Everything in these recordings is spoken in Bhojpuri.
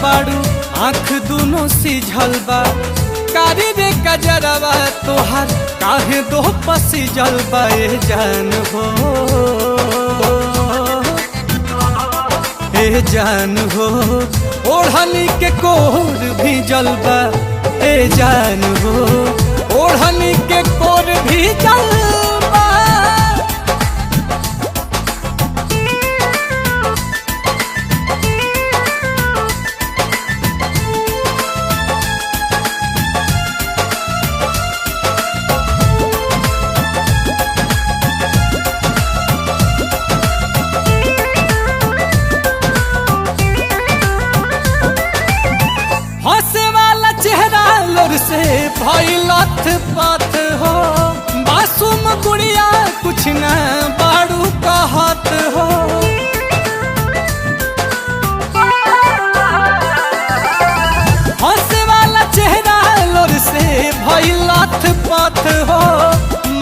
बाड़ू आँख दोनों सिझल बा कारी रे कजरवा तोहार काहे दो पसिजल बा ए जान हो ए जान हो ओढ़नी के कोर भी जलबा ए जान हो ओढ़नी के कोर भी जलबा। हंसे वाला चेहरा लोर से भइलत पथ हो मासूम गुड़िया कुछ न बाड़ू कहत हो हंसे वाला चेहरा लोर से भइलत पथ हो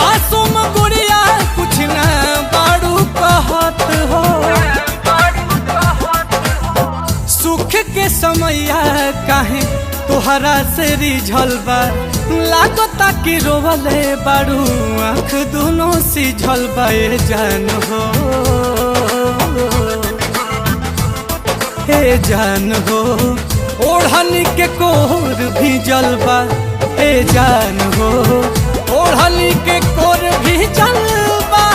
मासूम गुड़िया कुछ न बाड़ू कहत हो सुख के समैया काहे तोहरा से रिझल बा लागता कि रोवले बाड़ू आँख दोनों सिझल बा ए जान हो ए जान हो ओढ़नी के कोर भी जलबा ए जान हो ओढ़नी के कोर भी जलबा।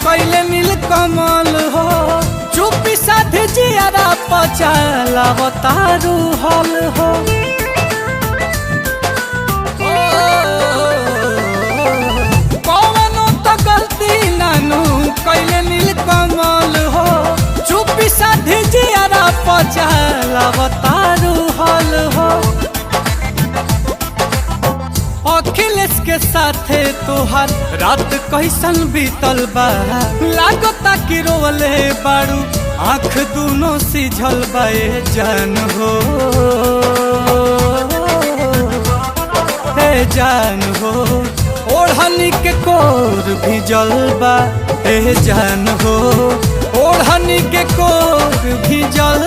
कैले नील कमल हो चुपी साधे जियारा पचाला बतारू हल हो कौनो तो गलती नानू कैले नील कमल हो चुपी साधे जियारा पचाला बतारू हल हो अखिलेश के साथे तोहार रात कैसन बीतल बा लागता कि रोवले बाड़ू आँख दोनों सिझल बा ए जान हो ए जान हो ओढ़नी के कोर भी जलबा ए जान हो ओढ़नी के कोर भी जल